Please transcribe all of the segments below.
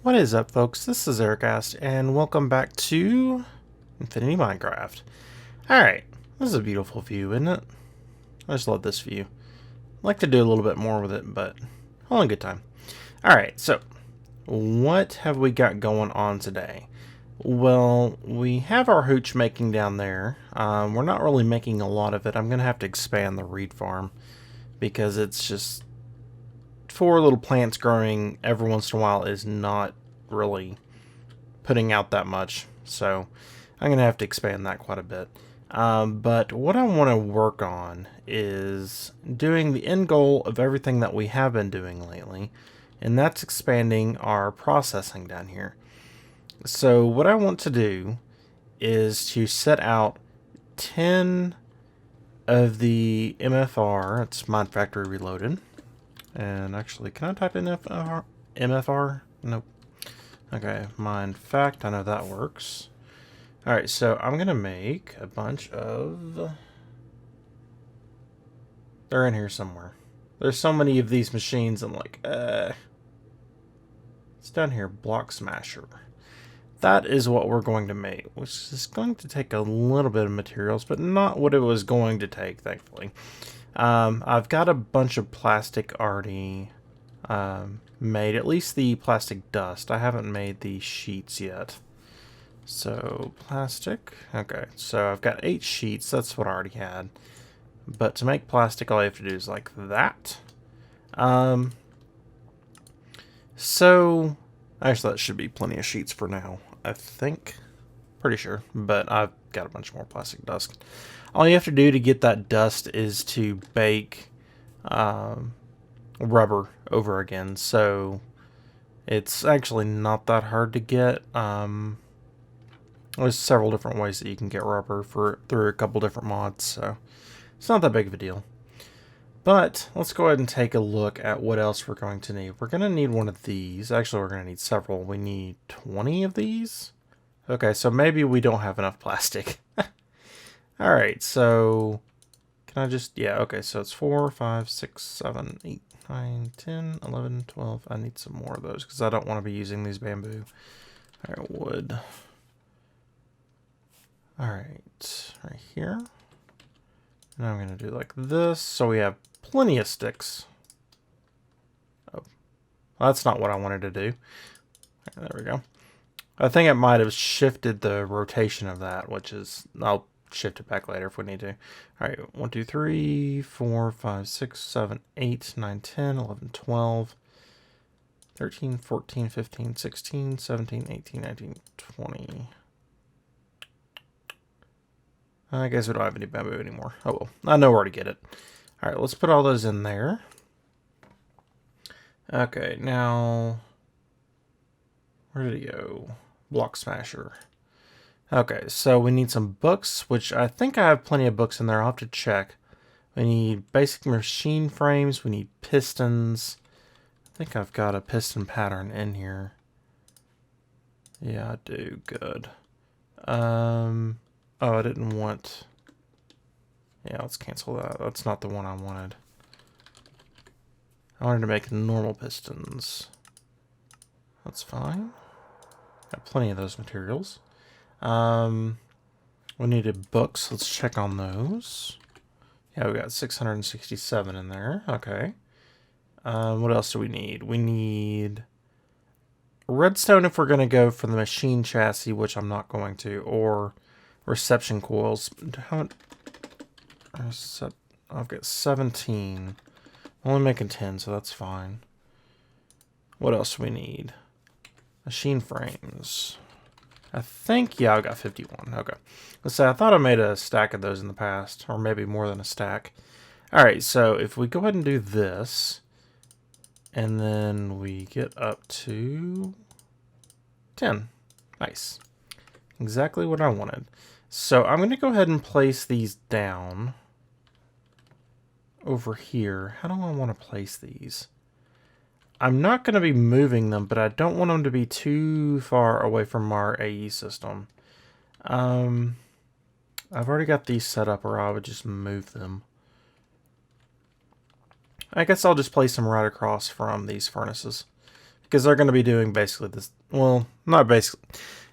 What is up, folks? This is Ericast, and welcome back to Infinity Minecraft. Alright, this is a beautiful view, isn't it? I just love this view. I'd like to do a little bit more with it, but only a good time. Alright, so what have we got going on today? Well, we have our hooch making down there. We're not really making a lot of it. I'm going to have to expand the reed farm because it's just 4 little plants growing every once in a while is not really putting out that much. So I'm going to have to expand that quite a bit. But what I want to work on is doing the end goal of everything that we have been doing lately, and that's expanding our processing down here. So what I want to do is to set out 10 of the MFR. It's Mind Factory Reloaded. And actually, can I type in MFR? Nope. Okay, Mind Fact. I know that works. Alright, so I'm going to make a bunch of... They're in here somewhere. There's so many of these machines, I'm like, It's down here, Block Smasher. That is what we're going to make, which is going to take a little bit of materials, but not what it was going to take, thankfully. I've got a bunch of plastic already made, at least the plastic dust. I haven't made the sheets yet. So, plastic. Okay, so I've got 8 sheets. That's what I already had. But to make plastic, all you have to do is like that. So, actually, that should be plenty of sheets for now, I think. Pretty sure, but I've got a bunch more plastic dust. All you have to do to get that dust is to bake rubber over again. So it's actually not that hard to get. There's several different ways that you can get rubber through a couple different mods, so it's not that big of a deal. But let's go ahead and take a look at what else we're going to need. We're going to need one of these. Actually, we're going to need several. We need 20 of these. Okay, so maybe we don't have enough plastic. Alright, so can I just, yeah, okay, so it's 4, 5, 6, 7, 8, 9, 10, 11, 12. I need some more of those because I don't want to be using these bamboo. Alright, wood. Alright, right here. And I'm going to do like this, so we have plenty of sticks. Oh, well, that's not what I wanted to do. There we go. I think it might have shifted the rotation of that, which is, I'll shift it back later if we need to. Alright, 1, 2, 3, 4, 5, 6, 7, 8, 9, 10, 11, 12, 13, 14, 15, 16, 17, 18, 19, 20. I guess we don't have any bamboo anymore. Oh well, I know where to get it. Alright, let's put all those in there. Okay, now, where did he go? Block Smasher. Okay, so we need some books, which I think I have plenty of books in there. I'll have to check. We need basic machine frames. We need pistons. I think I've got a piston pattern in here. Yeah, I do. Good. Oh, I didn't want... Yeah, let's cancel that. That's not the one I wanted. I wanted to make normal pistons. That's fine. Got plenty of those materials. We needed books. Let's check on those. Yeah, we got 667 in there. Okay. What else do we need? We need redstone if we're going to go for the machine chassis, which I'm not going to, or reception coils. I've got 17. I'm only making 10, so that's fine. What else do we need? Machine frames. I think, yeah, I got 51. Okay. Let's say I thought I made a stack of those in the past, or maybe more than a stack. Alright, so if we go ahead and do this, and then we get up to 10. Nice. Exactly what I wanted. So I'm going to go ahead and place these down over here. How do I want to place these? I'm not going to be moving them, but I don't want them to be too far away from our AE system. I've already got these set up, or I would just move them. I guess I'll just place them right across from these furnaces, because they're going to be doing basically this. Well, not basically.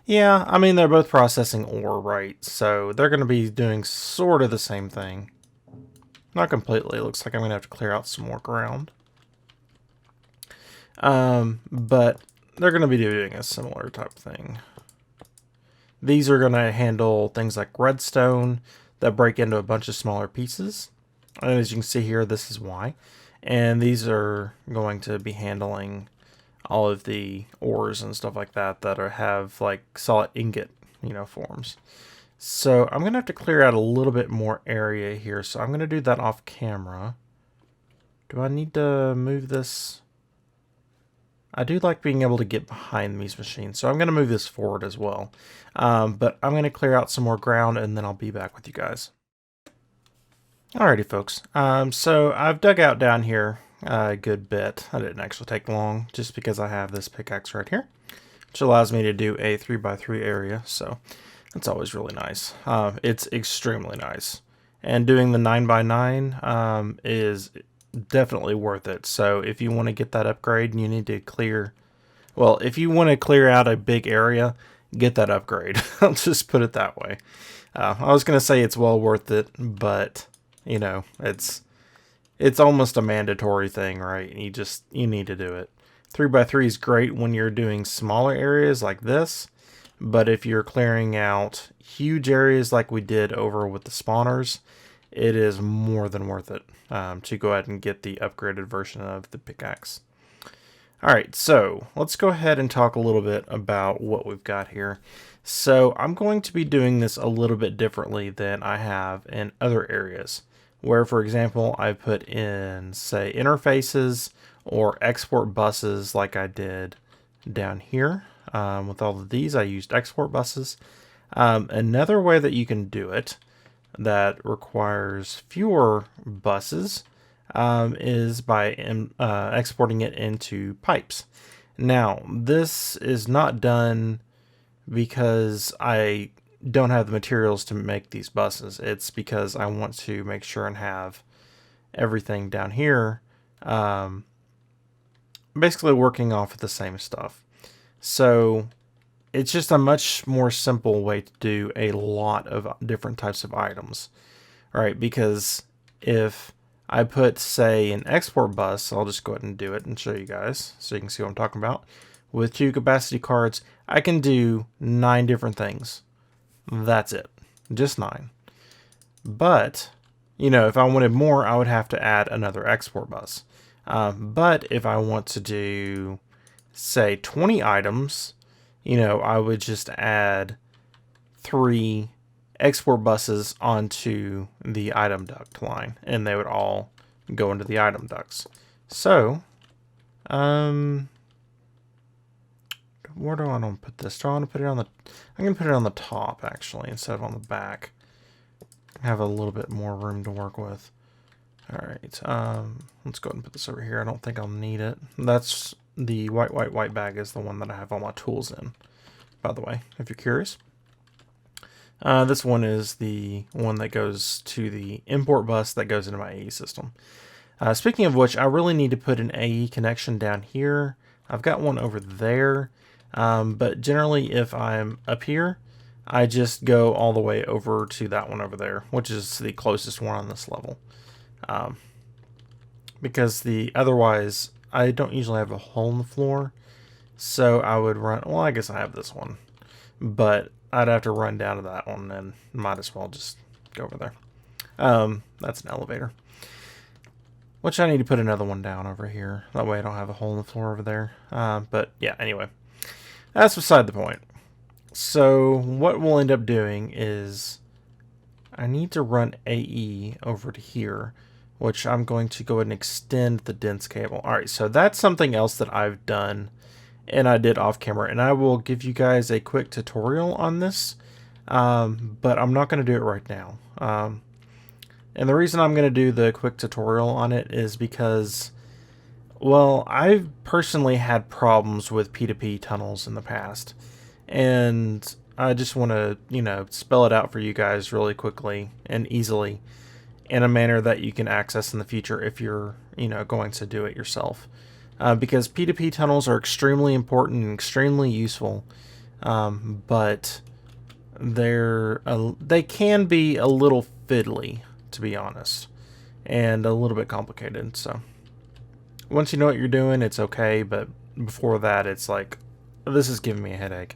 Yeah, I mean, they're both processing ore, right? So they're going to be doing sort of the same thing. Not completely. It looks like I'm going to have to clear out some more ground. But they're going to be doing a similar type thing. These are going to handle things like redstone that break into a bunch of smaller pieces. And as you can see here, this is why. And these are going to be handling all of the ores and stuff like that that have like solid ingot, forms. So I'm going to have to clear out a little bit more area here. So I'm going to do that off camera. Do I need to move this? I do like being able to get behind these machines, so I'm going to move this forward as well. But I'm going to clear out some more ground, and then I'll be back with you guys. Alrighty, folks. So I've dug out down here a good bit. I didn't actually take long, just because I have this pickaxe right here, which allows me to do a 3x3 area, so that's always really nice. It's extremely nice. And doing the 9x9 is definitely worth it. So if you want to get that upgrade and you need to clear, well, if you want to clear out a big area, get that upgrade. I'll just put it that way. I was going to say it's well worth it, but it's almost a mandatory thing, right? You need to do it. 3x3 is great when you're doing smaller areas like this, but if you're clearing out huge areas like we did over with the spawners, it is more than worth it to go ahead and get the upgraded version of the pickaxe. Alright, so let's go ahead and talk a little bit about what we've got here. So I'm going to be doing this a little bit differently than I have in other areas, where, for example, I put in, say, interfaces or export buses like I did down here. With all of these, I used export buses. Another way that you can do it that requires fewer buses is by exporting it into pipes. Now, this is not done because I don't have the materials to make these buses. It's because I want to make sure and have everything down here basically working off of the same stuff. So it's just a much more simple way to do a lot of different types of items, right? Because if I put, say, an export bus, I'll just go ahead and do it and show you guys so you can see what I'm talking about. With 2 capacity cards, I can do 9 different things. That's it. Just 9. But, if I wanted more, I would have to add another export bus. But if I want to do, say, 20 items, I would just add 3 export buses onto the item duct line, and they would all go into the item ducts. So, where do I want to put this? Do I want to put it on the? I'm going to put it on the top actually instead of on the back. Have a little bit more room to work with. All right, let's go ahead and put this over here. I don't think I'll need it. That's the white bag is the one that I have all my tools in, by the way, if you're curious. This one is the one that goes to the import bus that goes into my AE system. Speaking of which, I really need to put an AE connection down here. I've got one over there, but generally if I'm up here, I just go all the way over to that one over there, which is the closest one on this level. Because otherwise, I don't usually have a hole in the floor, so I would run, well, I guess I have this one, but I'd have to run down to that one and might as well just go over there. That's an elevator, which I need to put another one down over here. That way I don't have a hole in the floor over there. But yeah, anyway, that's beside the point. So what we'll end up doing is I need to run AE over to here, which I'm going to go ahead and extend the dense cable. All right, so that's something else that I've done and I did off camera, and I will give you guys a quick tutorial on this, but I'm not going to do it right now. And the reason I'm going to do the quick tutorial on it is because, well, I've personally had problems with P2P tunnels in the past, and I just want to, spell it out for you guys really quickly and easily in a manner that you can access in the future if you're, going to do it yourself. because P2P tunnels are extremely important and extremely useful, but they can be a little fiddly, to be honest, and a little bit complicated. So once you know what you're doing, it's okay, but before that, it's like, this is giving me a headache.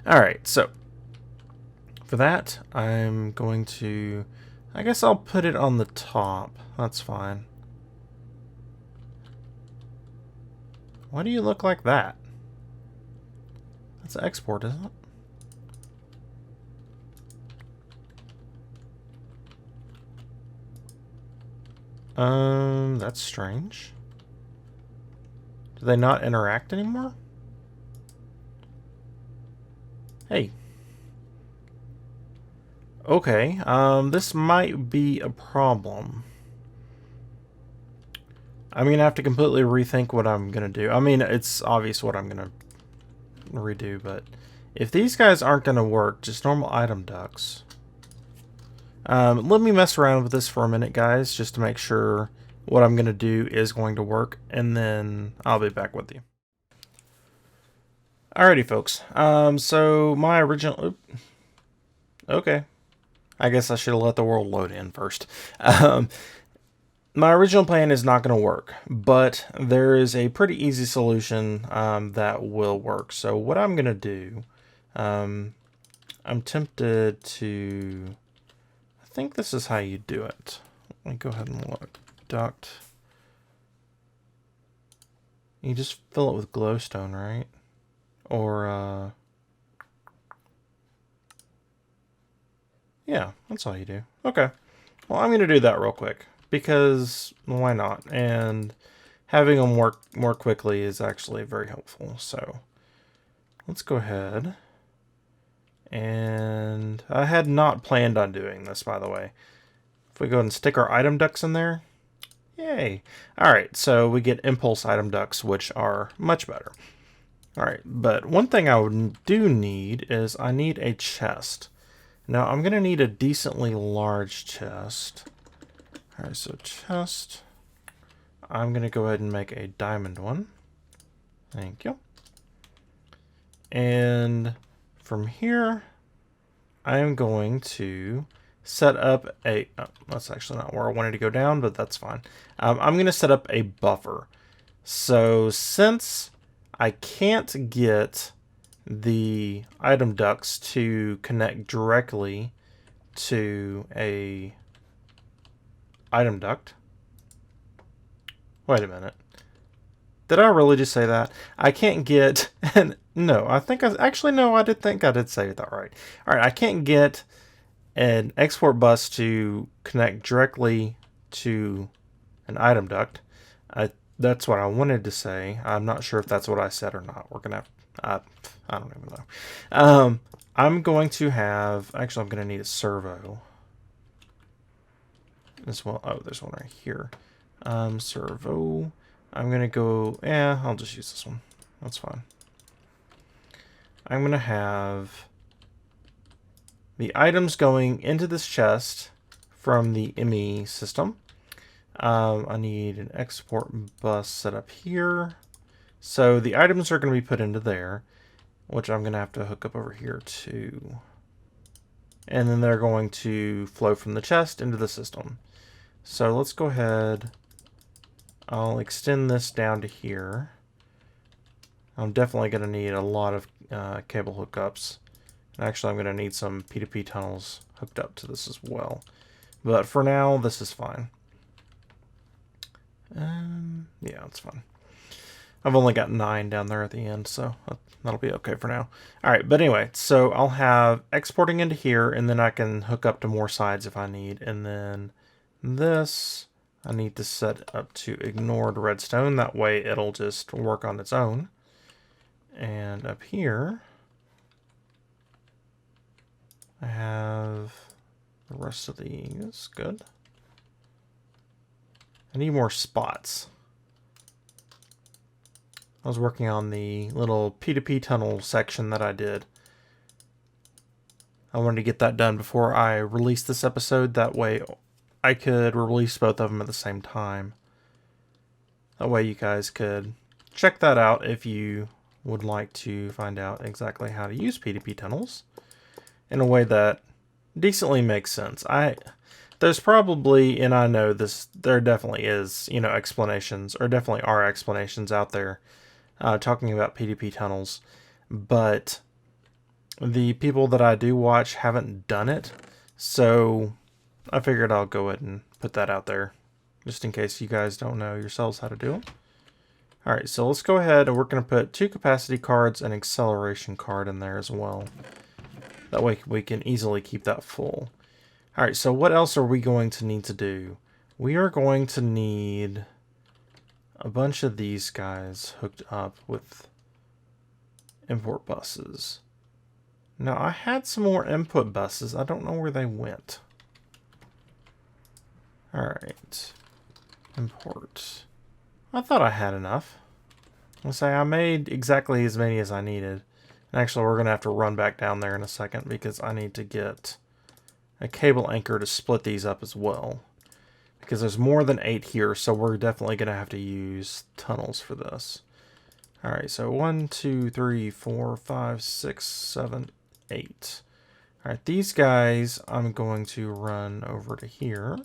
Alright, so for that, I'm going to, I guess I'll put it on the top. That's fine. Why do you look like that? That's export, isn't it? That's strange. Do they not interact anymore? Hey. Okay, this might be a problem. I'm gonna have to completely rethink what I'm gonna do. I mean, it's obvious what I'm gonna redo, but if these guys aren't gonna work, just normal item ducts. Let me mess around with this for a minute, guys, just to make sure what I'm gonna do is going to work, and then I'll be back with you. Alrighty, folks. So my original... Okay. I guess I should have let the world load in first. My original plan is not going to work, but there is a pretty easy solution that will work. So what I'm going to do, I'm tempted to... I think this is how you do it. Let me go ahead and look. Duct. You just fill it with glowstone, right? Or, yeah, that's all you do. Okay. Well, I'm going to do that real quick, because why not? And having them work more quickly is actually very helpful. So let's go ahead. And I had not planned on doing this, by the way. If we go ahead and stick our item ducts in there, yay. Alright, so we get impulse item ducts, which are much better. Alright, but one thing I do need is I need a chest. Now, I'm going to need a decently large chest. Alright, so chest. I'm going to go ahead and make a diamond one. Thank you. And from here, I am going to set up a... Oh, that's actually not where I wanted to go down, but that's fine. I'm going to set up a buffer. So since I can't get the item ducts to connect directly to a item duct. Wait a minute. Did I really just say that? I can't get... No, I think I... Actually, no, I think I did say that right. Alright, I can't get an export bus to connect directly to an item duct. That's what I wanted to say. I'm not sure if that's what I said or not. We're going to have... I don't even know. I'm going to have... Actually, I'm going to need a servo. This one... Oh, there's one right here. Servo. I'm going to go... I'll just use this one. That's fine. I'm going to have the items going into this chest from the ME system. I need an export bus set up here. So the items are going to be put into there, which I'm going to have to hook up over here too. And then they're going to flow from the chest into the system. So let's go ahead. I'll extend this down to here. I'm definitely going to need a lot of cable hookups. Actually, I'm going to need some P2P tunnels hooked up to this as well. But for now, this is fine. Yeah, it's fine. I've only got 9 down there at the end, so that'll be okay for now. Alright, but anyway, so I'll have exporting into here, and then I can hook up to more sides if I need. And then this, I need to set up to ignored redstone. That way it'll just work on its own. And up here, I have the rest of these. Good. I need more spots. I was working on the little P2P tunnel section that I did. I wanted to get that done before I released this episode. That way I could release both of them at the same time. That way you guys could check that out if you would like to find out exactly how to use PDP tunnels in a way that decently makes sense. There's probably, and I know this, there definitely is, you know, explanations, or definitely are explanations out there talking about PDP tunnels, but the people that I do watch haven't done it, so I figured I'll go ahead and put that out there, just in case you guys don't know yourselves how to do it. Alright, so let's go ahead and we're going to put 2 capacity cards and acceleration card in there as well. That way we can easily keep that full. Alright, so what else are we going to need to do? We are going to need a bunch of these guys hooked up with import buses. Now, I had some more input buses. I don't know where they went. Alright. Import. I thought I had enough. I'll say I made exactly as many as I needed. And actually, we're going to have to run back down there in a second because I need to get a cable anchor to split these up as well. Because there's more than 8 here, so we're definitely going to have to use tunnels for this. Alright, so 1, 2, 3, 4, 5, 6, 7, 8. Alright, these guys I'm going to run over to here,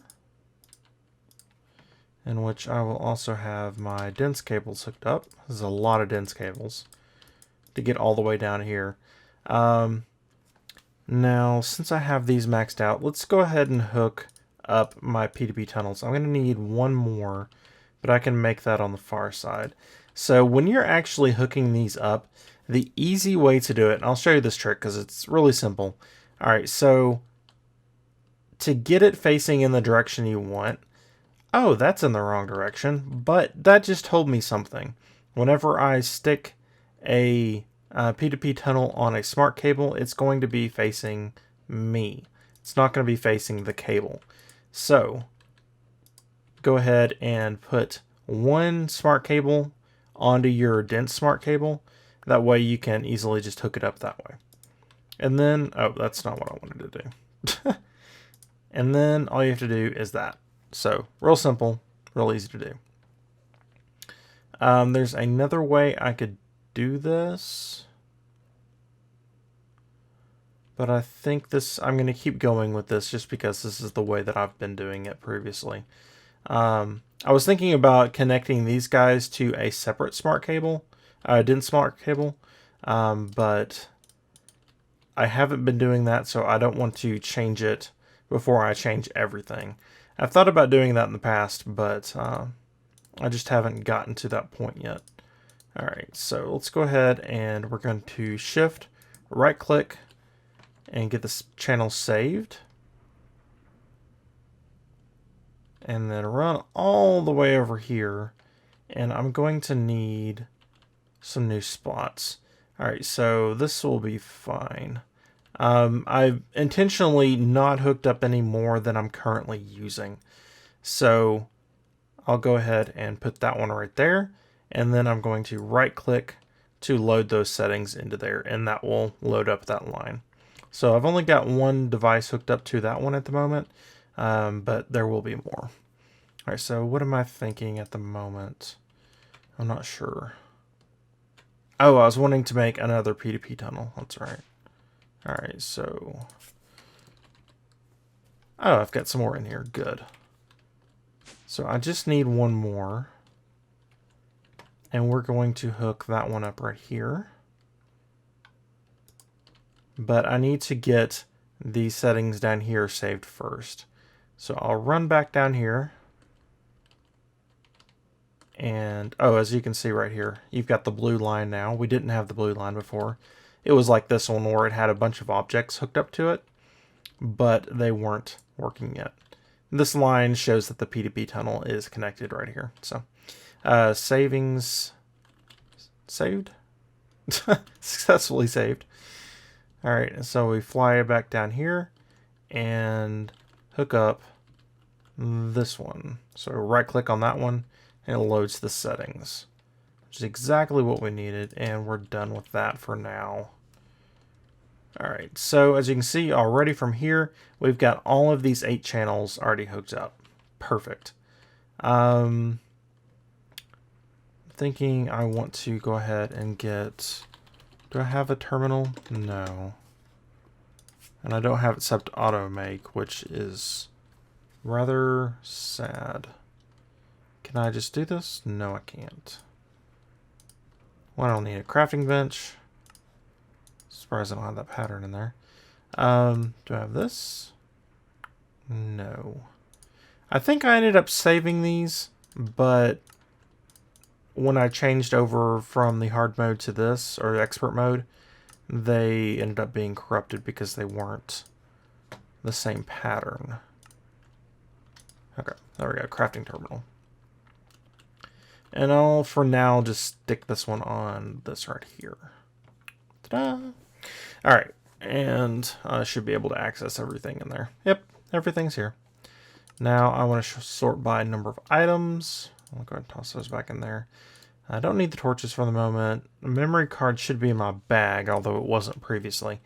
in which I will also have my dense cables hooked up. This is a lot of dense cables to get all the way down here. Now, since I have these maxed out, let's go ahead and hook up my PDP tunnels. I'm going to need one more, but I can make that on the far side. So when you're actually hooking these up, the easy way to do it, and I'll show you this trick because it's really simple. All right, so to get it facing in the direction you want, oh, that's in the wrong direction, but that just told me something. Whenever I stick a P2P tunnel on a smart cable, it's going to be facing me. It's not going to be facing the cable. So go ahead and put one smart cable onto your dense smart cable. That way you can easily just hook it up that way. And then, oh, that's not what I wanted to do. And then all you have to do is that. So real simple, real easy to do. There's another way I could do this, but I think I'm going to keep going with this just because this is the way that I've been doing it previously. I was thinking about connecting these guys to a separate smart cable, dense smart cable, but I haven't been doing that, so I don't want to change it before I change everything. I've thought about doing that in the past, but I just haven't gotten to that point yet. Alright, so let's go ahead and we're going to shift, right click, and get this channel saved. And then run all the way over here. And I'm going to need some new spots. Alright, so this will be fine. I've intentionally not hooked up any more than I'm currently using. So I'll go ahead and put that one right there. And then I'm going to right click to load those settings into there. And that will load up that line. So I've only got one device hooked up to that one at the moment. But there will be more. Alright, so what am I thinking at the moment? I'm not sure. Oh, I was wanting to make another P2P tunnel. That's right. Alright, so... oh, I've got some more in here. Good. So I just need one more. And we're going to hook that one up right here. But I need to get these settings down here saved first. So I'll run back down here. And, oh, as you can see right here, you've got the blue line now. We didn't have the blue line before. It was like this one where it had a bunch of objects hooked up to it, but they weren't working yet. This line shows that the P2P tunnel is connected right here. So, savings saved? Successfully saved. Alright, so we fly back down here and hook up this one. So right click on that one and it loads the settings, which is exactly what we needed, and we're done with that for now. Alright, so as you can see already from here, we've got all of these 8 channels already hooked up. Perfect. thinking I want to go ahead and get... Do I have a terminal? No. And I don't have it set to auto make, which is rather sad. Can I just do this? No, I can't. Well, I don't need a crafting bench. Surprised I don't have that pattern in there. Do I have this? No. I think I ended up saving these, but when I changed over from the hard mode to this, or expert mode, they ended up being corrupted because they weren't the same pattern. Okay, there we go, crafting terminal. And I'll, for now, just stick this one on this right here. Ta-da! Alright, and I should be able to access everything in there. Yep, everything's here. Now I want to sort by number of items. I'll go ahead and toss those back in there. I don't need the torches for the moment. The memory card should be in my bag, although it wasn't previously.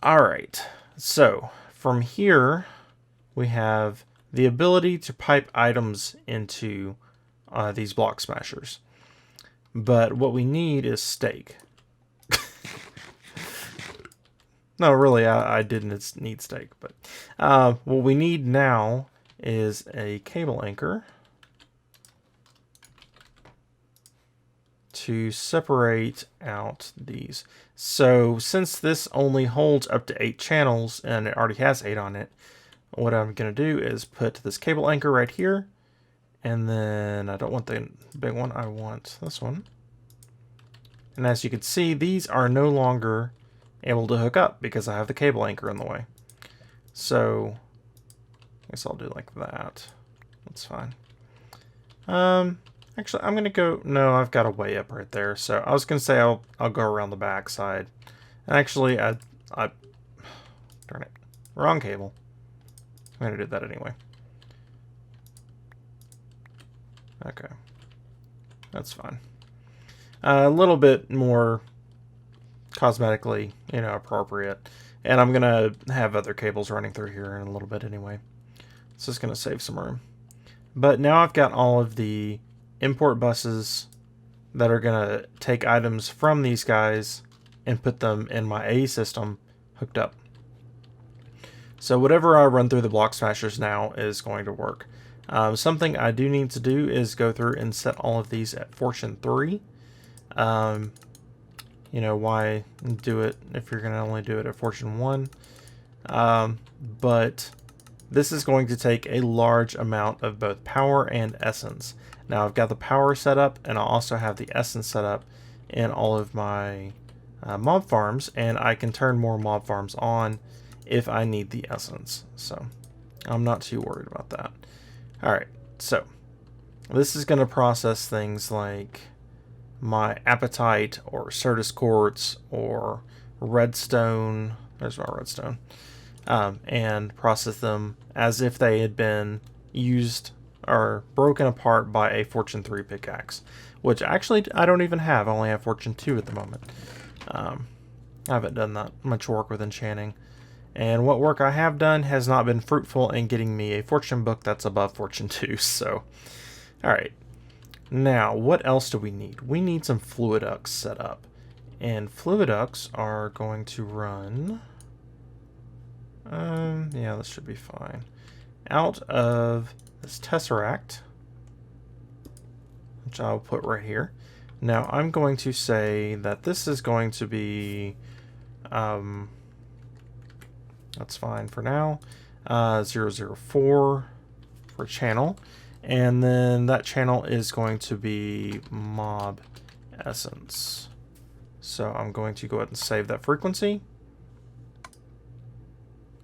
Alright, so from here we have the ability to pipe items into these block smashers. But what we need is steak. No, really, I didn't need steak. But what we need now is a cable anchor to separate out these. So since this only holds up to 8 channels and it already has 8 on it, what I'm going to do is put this cable anchor right here. And then I don't want the big one, I want this one. And as you can see, these are no longer able to hook up because I have the cable anchor in the way. So I guess I'll do like that. That's fine. Actually, I'm gonna go. No, I've got a way up right there. So I was gonna say I'll go around the back side. And actually, I darn it, wrong cable. I'm gonna do that anyway. Okay, that's fine. A little bit more cosmetically, appropriate. And I'm gonna have other cables running through here in a little bit anyway. So it's gonna save some room. But now I've got all of the import buses that are gonna take items from these guys and put them in my A system hooked up. So whatever I run through the block smashers now is going to work. Something I do need to do is go through and set all of these at Fortune 3. Why do it if you're going to only do it at Fortune 1? But this is going to take a large amount of both power and essence. Now I've got the power set up, and I also have the essence set up in all of my mob farms, and I can turn more mob farms on if I need the essence. So I'm not too worried about that. Alright, so this is going to process things like my appetite or Certus quartz or redstone. There's my redstone. And process them as if they had been used or broken apart by a Fortune 3 pickaxe, which actually I don't even have. I only have Fortune 2 at the moment. I haven't done that much work with enchanting. And what work I have done has not been fruitful in getting me a fortune book that's above Fortune 2. So, alright. Now, what else do we need? We need some fluiducts set up. And fluiducts are going to run... yeah, this should be fine. Out of this tesseract, which I'll put right here. Now, I'm going to say that this is going to be... that's fine for now. 004 for channel. And then that channel is going to be mob essence. So I'm going to go ahead and save that frequency.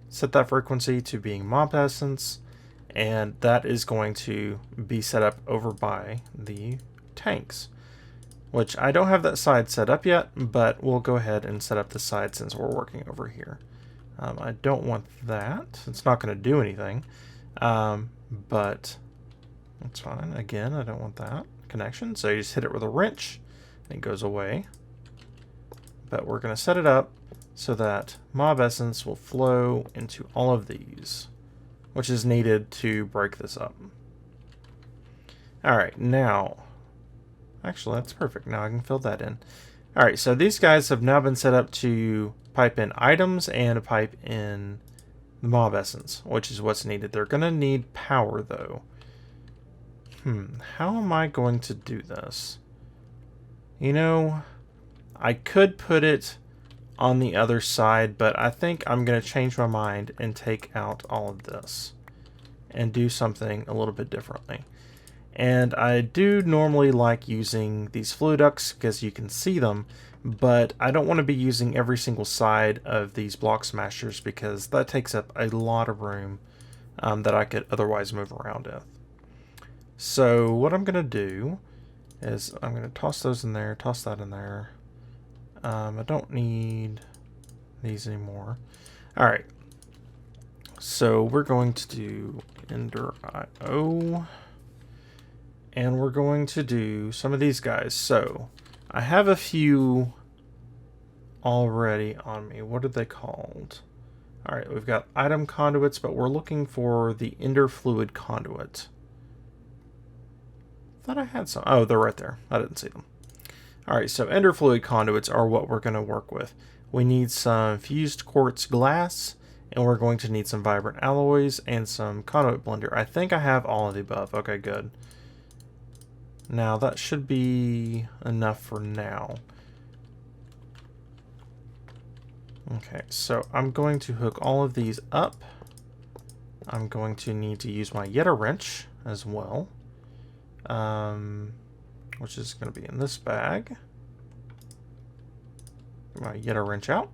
Set that frequency to being mob essence. And that is going to be set up over by the tanks. Which I don't have that side set up yet, but we'll go ahead and set up the side since we're working over here. I don't want that. It's not going to do anything. But that's fine. Again, I don't want that connection. So you just hit it with a wrench and it goes away. But we're going to set it up so that mob essence will flow into all of these, which is needed to break this up. Alright, now Actually, that's perfect. Now I can fill that in. Alright, so these guys have now been set up to pipe in items and pipe in the mob essence, which is what's needed. They're going to need power, though. How am I going to do this? You know, I could put it on the other side, but I think I'm going to change my mind and take out all of this and do something a little bit differently. And I do normally like using these flue ducts because you can see them, but I don't want to be using every single side of these block smashers because that takes up a lot of room that I could otherwise move around with. So what I'm going to do is I'm going to toss those in there, toss that in there. I don't need these anymore. Alright, so we're going to do Ender IO. And we're going to do some of these guys. So, I have a few already on me. What are they called? Alright, we've got item conduits, but we're looking for the Ender Fluid Conduit. Thought I had some. Oh, they're right there. I didn't see them. Alright, so Ender Fluid Conduits are what we're going to work with. We need some fused quartz glass, and we're going to need some vibrant alloys and some conduit blender. I think I have all of the above. Okay, good. Now, that should be enough for now. Okay, so I'm going to hook all of these up. I'm going to need to use my Yeta wrench as well, which is going to be in this bag. Get my Yeta wrench out.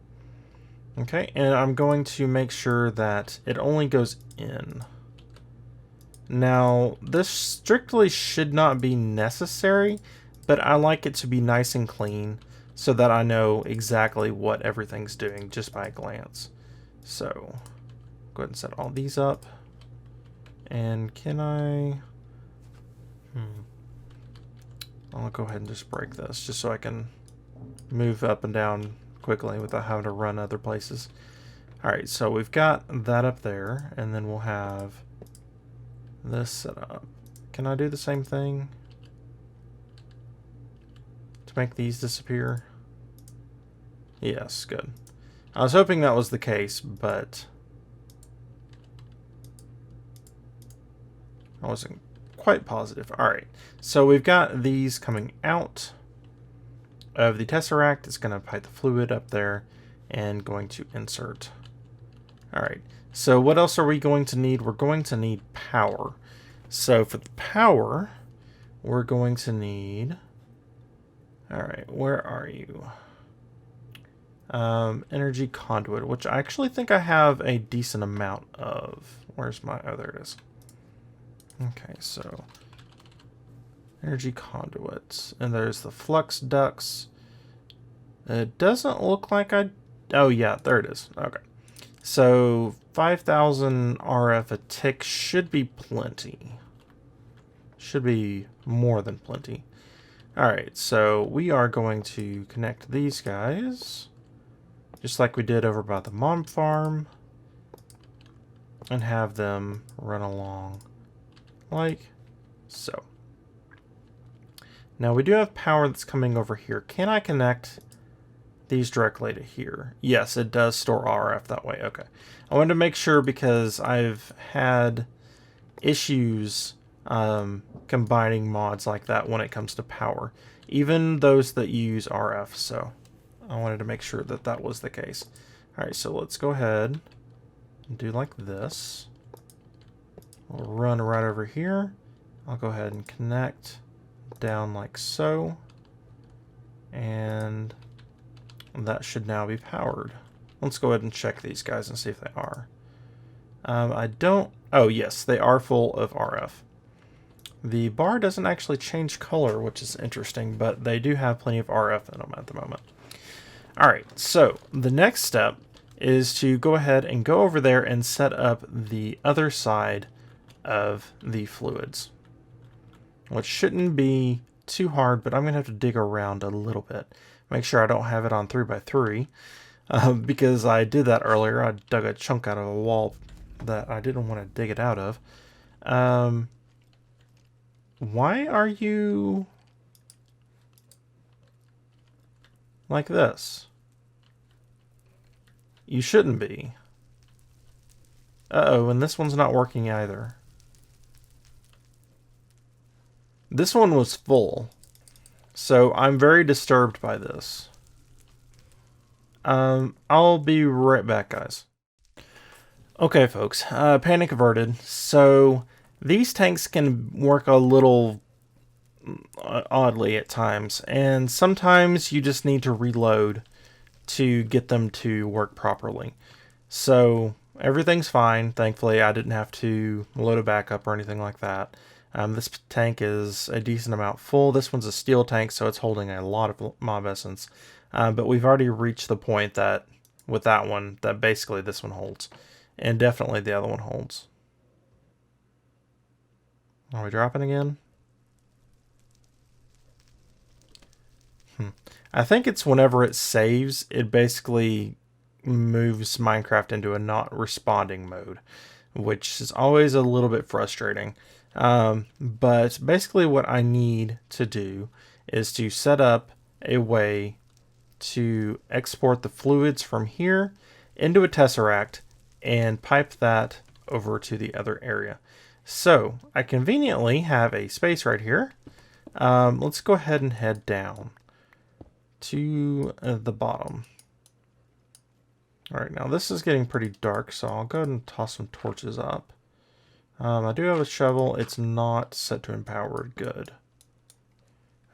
Okay, and I'm going to make sure that it only goes in. Now, this strictly should not be necessary, but I like it to be nice and clean so that I know exactly what everything's doing just by a glance. So, go ahead and set all these up. And can I... I'll go ahead and just break this just so I can move up and down quickly without having to run other places. Alright, so we've got that up there, and then we'll have this set up. Can I do the same thing to make these disappear? Yes, good. I was hoping that was the case, but I wasn't quite positive. Alright, so we've got these coming out of the Tesseract. It's going to pipe the fluid up there and going to insert. Alright, so what else are we going to need? We're going to need power. So for the power, we're going to need... Alright, where are you? Energy conduit, which I actually think I have a decent amount of. Where's my... Oh, there it is. Okay, so... energy conduits. And there's the flux ducts. It doesn't look like I... Oh, yeah, there it is. Okay. So, 5,000 RF a tick should be plenty. Should be more than plenty. Alright, so we are going to connect these guys, just like we did over by the mob farm, and have them run along like so. Now we do have power that's coming over here. Can I connect these directly to here? Yes, it does store RF that way. Okay. I wanted to make sure because I've had issues combining mods like that when it comes to power, even those that use RF, so I wanted to make sure that that was the case. Alright, so let's go ahead and do like this. We'll run right over here. I'll go ahead and connect down like so, and that should now be powered. Let's go ahead and check these guys and see if they are. I don't... Oh, yes, they are full of RF. The bar doesn't actually change color, which is interesting, but they do have plenty of RF in them at the moment. Alright, so the next step is to go ahead and go over there and set up the other side of the fluids, which shouldn't be too hard, but I'm going to have to dig around a little bit. Make sure I don't have it on 3x3, because I did that earlier. I dug a chunk out of a wall that I didn't want to dig it out of. Why are you like this. You shouldn't be. Uh-oh, and this one's not working either. This one was full, so I'm very disturbed by this. I'll be right back, guys. Okay, folks, panic averted. So these tanks can work a little oddly at times, and sometimes you just need to reload to get them to work properly. So everything's fine. Thankfully, I didn't have to load a backup or anything like that. This tank is a decent amount full. This one's a steel tank, so it's holding a lot of mob essence. But we've already reached the point that with that one, that basically this one holds. And definitely the other one holds. Are we dropping again? I think it's whenever it saves, it basically moves Minecraft into a not responding mode, which is always a little bit frustrating. But basically what I need to do is to set up a way to export the fluids from here into a tesseract and pipe that over to the other area. So I conveniently have a space right here. Let's go ahead and head down to the bottom. All right, now this is getting pretty dark, so I'll go ahead and toss some torches up. I do have a shovel. It's not set to empowered. Good.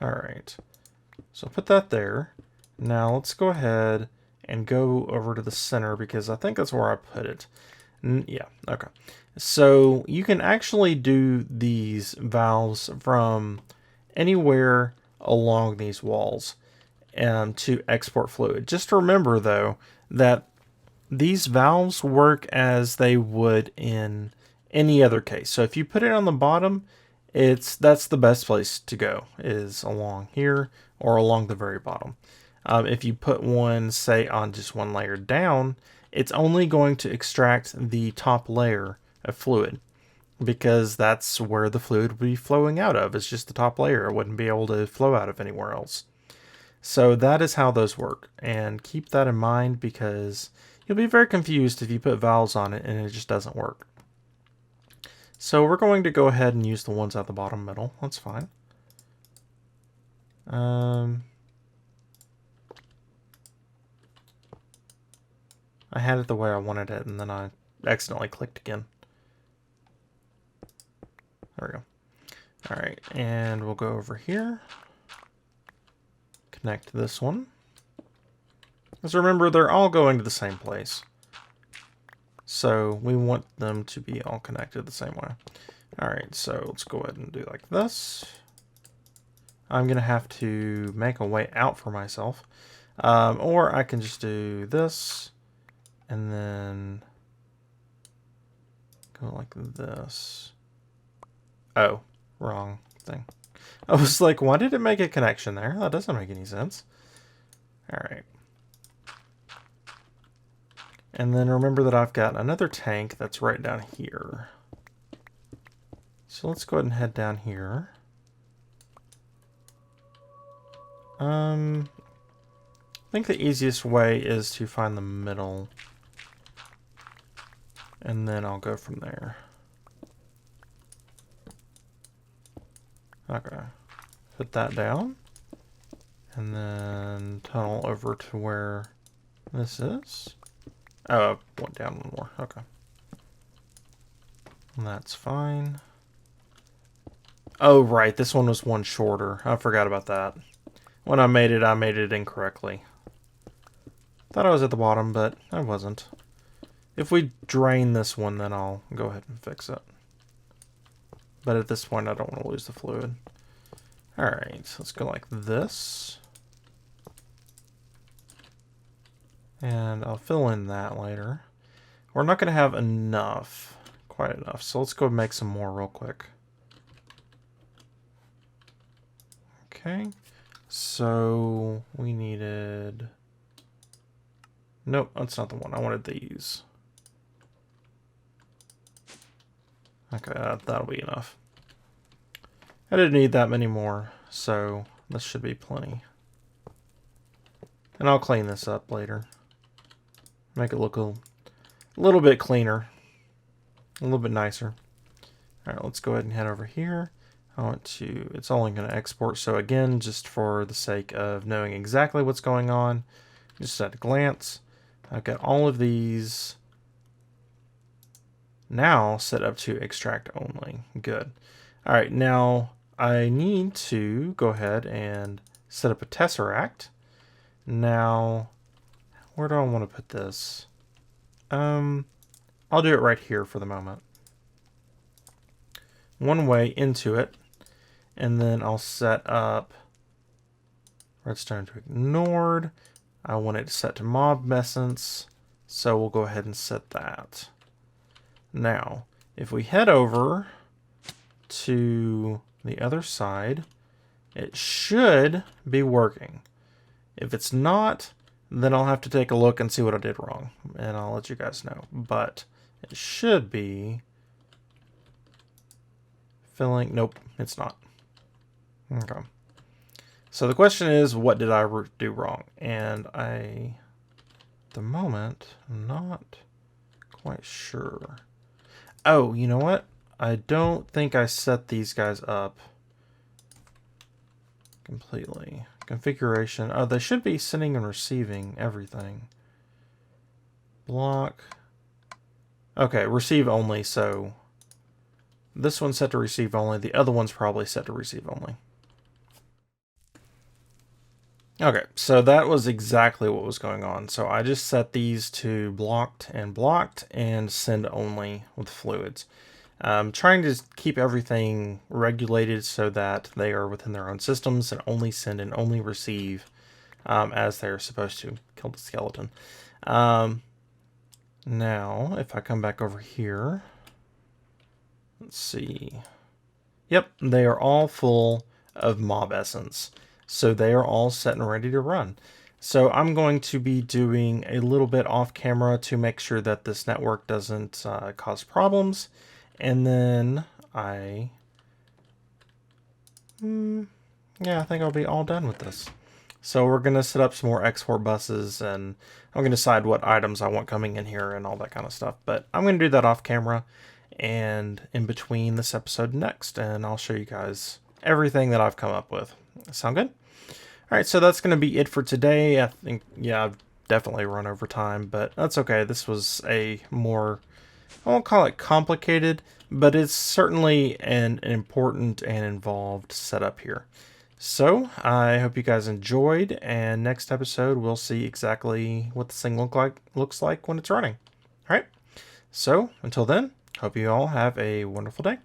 All right, so put that there. Now let's go ahead and go over to the center because I think that's where I put it. Yeah, okay. So you can actually do these valves from anywhere along these walls to export fluid. Just remember though that these valves work as they would in any other case. So if you put it on the bottom, that's the best place to go, is along here or along the very bottom. If you put one, say, on just one layer down, it's only going to extract the top layer of fluid because that's where the fluid would be flowing out of. It's just the top layer. It wouldn't be able to flow out of anywhere else. So that is how those work, and keep that in mind because you'll be very confused if you put valves on it and it just doesn't work. So we're going to go ahead and use the ones at the bottom middle. That's fine. I had it the way I wanted it, and then I accidentally clicked again. There we go. All right, and we'll go over here. Connect this one. Because remember, they're all going to the same place. So we want them to be all connected the same way. All right, so let's go ahead and do like this. I'm going to have to make a way out for myself. Or I can just do this. And then go like this. Oh, wrong thing. I was like, why did it make a connection there? That doesn't make any sense. All right. And then remember that I've got another tank that's right down here. So let's go ahead and head down here. I think the easiest way is to find the middle. And then I'll go from there. Okay. Put that down. And then tunnel over to where this is. Oh, I went down one more. Okay. That's fine. Oh, right. This one was one shorter. I forgot about that. When I made it incorrectly. Thought I was at the bottom, but I wasn't. If we drain this one, then I'll go ahead and fix it. But at this point, I don't want to lose the fluid. Alright, so let's go like this. And I'll fill in that later. We're not going to have enough. Quite enough. So let's go make some more real quick. Okay. So we needed... Nope, that's not the one. I wanted these. Okay, that'll be enough. I didn't need that many more, so this should be plenty. And I'll clean this up later. Make it look a little bit cleaner. A little bit nicer. Alright, let's go ahead and head over here. I want to, it's only going to export. So again, just for the sake of knowing exactly what's going on, just at a glance, I've got all of these now set up to extract only. Good. Alright, now I need to go ahead and set up a tesseract. Now, where do I want to put this? I'll do it right here for the moment. One way into it, and then I'll set up redstone to ignored. I want it set to mob essence, so we'll go ahead and set that. Now, if we head over to the other side, it should be working. If it's not, then I'll have to take a look and see what I did wrong, and I'll let you guys know. But it should be filling. Nope, it's not. Okay. So the question is, what did I do wrong? And at the moment, I'm not quite sure. Oh, you know what? I don't think I set these guys up completely. Configuration. Oh, they should be sending and receiving everything. Block. Okay, receive only, so this one's set to receive only. The other one's probably set to receive only. Okay, so that was exactly what was going on. So I just set these to blocked and send only with fluids. Trying to keep everything regulated so that they are within their own systems and only send and only receive as they're supposed to. Kill the skeleton. Now, if I come back over here, let's see. Yep, they are all full of mob essence. So they are all set and ready to run. So I'm going to be doing a little bit off camera to make sure that this network doesn't cause problems. And then I think I'll be all done with this. So we're going to set up some more export buses, and I'm going to decide what items I want coming in here and all that kind of stuff. But I'm going to do that off camera and in between this episode next, and I'll show you guys everything that I've come up with. Sound good? All right, so that's going to be it for today. I think, yeah, I've definitely run over time, but that's okay. This was a more, I won't call it complicated, but it's certainly an important and involved setup here. So I hope you guys enjoyed, and next episode we'll see exactly what this thing looks like when it's running. All right, so until then, hope you all have a wonderful day.